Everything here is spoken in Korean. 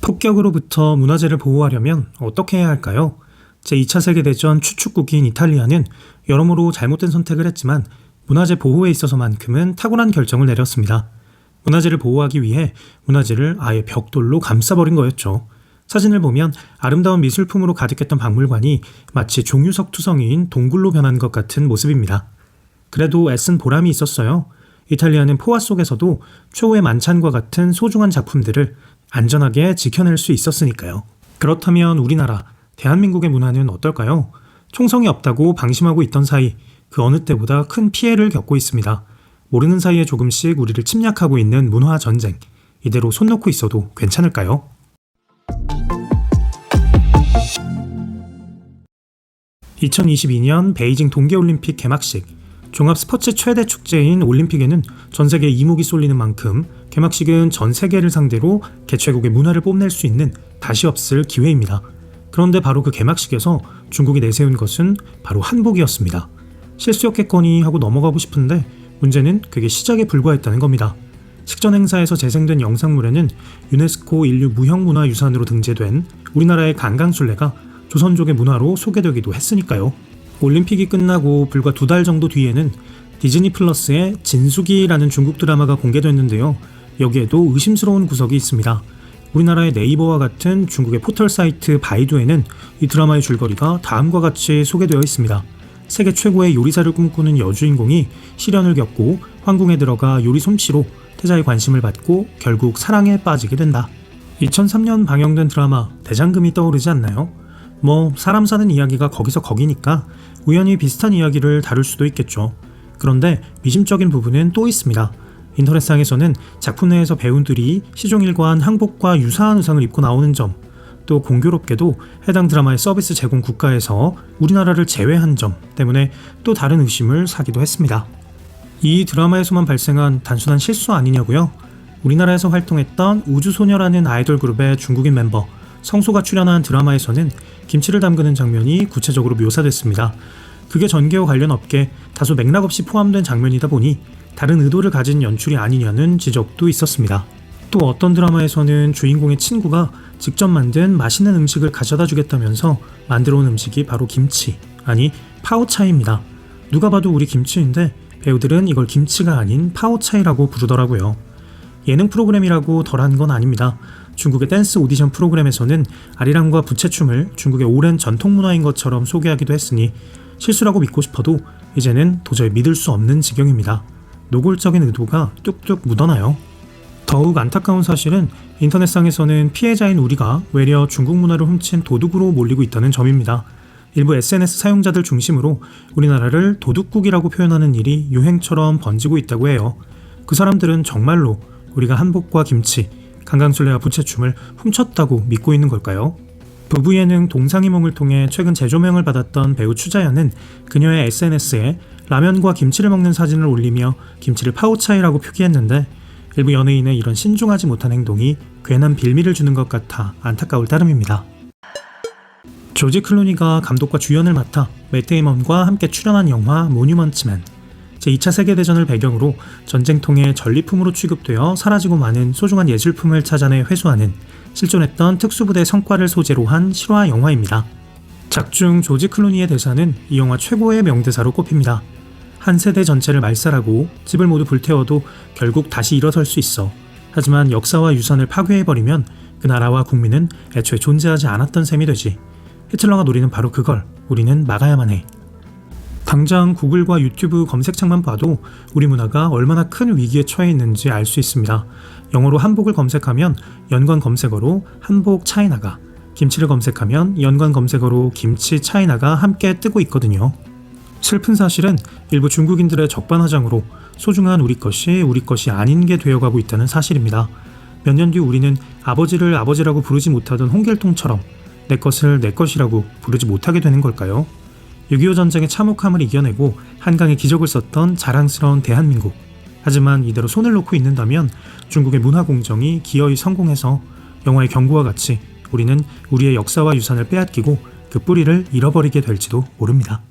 폭격으로부터 문화재를 보호하려면 어떻게 해야 할까요? 제2차 세계대전 추축국인 이탈리아는 여러모로 잘못된 선택을 했지만 문화재 보호에 있어서만큼은 탁월한 결정을 내렸습니다. 문화재를 보호하기 위해 문화재를 아예 벽돌로 감싸버린 거였죠. 사진을 보면 아름다운 미술품으로 가득했던 박물관이 마치 종유석 투성이인 동굴로 변한 것 같은 모습입니다. 그래도 애쓴 보람이 있었어요. 이탈리아는 포화 속에서도 최후의 만찬과 같은 소중한 작품들을 안전하게 지켜낼 수 있었으니까요. 그렇다면 우리나라, 대한민국의 문화는 어떨까요? 총성이 없다고 방심하고 있던 사이 그 어느 때보다 큰 피해를 겪고 있습니다. 모르는 사이에 조금씩 우리를 침략하고 있는 문화 전쟁. 이대로 손 놓고 있어도 괜찮을까요? (2022년) 베이징 동계올림픽 개막식. 종합 스포츠 최대 축제인 올림픽에는 전 세계 이목이 쏠리는 만큼 개막식은 전 세계를 상대로 개최국의 문화를 뽐낼 수 있는 다시 없을 기회입니다. 그런데 바로 그 개막식에서 중국이 내세운 것은 바로 한복이었습니다. 실수였겠거니 하고 넘어가고 싶은데 문제는 그게 시작에 불과했다는 겁니다. 식전 행사에서 재생된 영상물에는 유네스코 인류 무형문화유산으로 등재된 우리나라의 강강술래가 조선족의 문화로 소개되기도 했으니까요. 올림픽이 끝나고 불과 2달 정도 뒤에는 디즈니 플러스의 진숙이라는 중국 드라마가 공개됐는데요. 여기에도 의심스러운 구석이 있습니다. 우리나라의 네이버와 같은 중국의 포털 사이트 바이두에는 이 드라마의 줄거리가 다음과 같이 소개되어 있습니다. 세계 최고의 요리사를 꿈꾸는 여주인공이 시련을 겪고 황궁에 들어가 요리 솜씨로 태자의 관심을 받고 결국 사랑에 빠지게 된다. 2003년 방영된 드라마 대장금이 떠오르지 않나요? 사람 사는 이야기가 거기서 거기니까 우연히 비슷한 이야기를 다룰 수도 있겠죠. 그런데 미심적인 부분은 또 있습니다. 인터넷상에서는 작품 내에서 배우들이 시종일관 한복과 유사한 의상을 입고 나오는 점, 또 공교롭게도 해당 드라마의 서비스 제공 국가에서 우리나라를 제외한 점 때문에 또 다른 의심을 사기도 했습니다. 이 드라마에서만 발생한 단순한 실수 아니냐고요? 우리나라에서 활동했던 우주소녀라는 아이돌 그룹의 중국인 멤버 성소가 출연한 드라마에서는 김치를 담그는 장면이 구체적으로 묘사됐습니다. 그게 전개와 관련 없게 다소 맥락 없이 포함된 장면이다 보니 다른 의도를 가진 연출이 아니냐는 지적도 있었습니다. 또 어떤 드라마에서는 주인공의 친구가 직접 만든 맛있는 음식을 가져다 주겠다면서 만들어 온 음식이 바로 김치, 아니 파오차이입니다. 누가 봐도 우리 김치인데 배우들은 이걸 김치가 아닌 파오차이라고 부르더라고요. 예능 프로그램이라고 덜한 건 아닙니다. 중국의 댄스 오디션 프로그램에서는 아리랑과 부채춤을 중국의 오랜 전통 문화인 것처럼 소개하기도 했으니 실수라고 믿고 싶어도 이제는 도저히 믿을 수 없는 지경입니다. 노골적인 의도가 뚝뚝 묻어나요. 더욱 안타까운 사실은 인터넷상에서는 피해자인 우리가 외려 중국 문화를 훔친 도둑으로 몰리고 있다는 점입니다. 일부 SNS 사용자들 중심으로 우리나라를 도둑국이라고 표현하는 일이 유행처럼 번지고 있다고 해요. 그 사람들은 정말로 우리가 한복과 김치, 강강술래와 부채춤을 훔쳤다고 믿고 있는 걸까요? 부부 예능 동상이몽을 통해 최근 재조명을 받았던 배우 추자연은 그녀의 SNS에 라면과 김치를 먹는 사진을 올리며 김치를 파오차이라고 표기했는데 일부 연예인의 이런 신중하지 못한 행동이 괜한 빌미를 주는 것 같아 안타까울 따름입니다. 조지 클루니가 감독과 주연을 맡아 맷 데이먼과 함께 출연한 영화 모뉴먼트맨. 제2차 세계대전을 배경으로 전쟁통의 전리품으로 취급되어 사라지고 마는 소중한 예술품을 찾아내 회수하는 실존했던 특수부대 성과를 소재로 한 실화 영화입니다. 작중 조지 클루니의 대사는 이 영화 최고의 명대사로 꼽힙니다. 한 세대 전체를 말살하고 집을 모두 불태워도 결국 다시 일어설 수 있어. 하지만 역사와 유산을 파괴해버리면 그 나라와 국민은 애초에 존재하지 않았던 셈이 되지. 히틀러가 노리는 바로 그걸 우리는 막아야만 해. 당장 구글과 유튜브 검색창만 봐도 우리 문화가 얼마나 큰 위기에 처해 있는지 알 수 있습니다. 영어로 한복을 검색하면 연관 검색어로 한복 차이나가, 김치를 검색하면 연관 검색어로 김치 차이나가 함께 뜨고 있거든요. 슬픈 사실은 일부 중국인들의 적반하장으로 소중한 우리 것이 아닌 게 되어가고 있다는 사실입니다. 몇 년 뒤 우리는 아버지를 아버지라고 부르지 못하던 홍길동처럼 내 것을 내 것이라고 부르지 못하게 되는 걸까요? 6.25 전쟁의 참혹함을 이겨내고 한강의 기적을 썼던 자랑스러운 대한민국. 하지만 이대로 손을 놓고 있는다면 중국의 문화 공정이 기어이 성공해서 영화의 경고와 같이 우리는 우리의 역사와 유산을 빼앗기고 그 뿌리를 잃어버리게 될지도 모릅니다.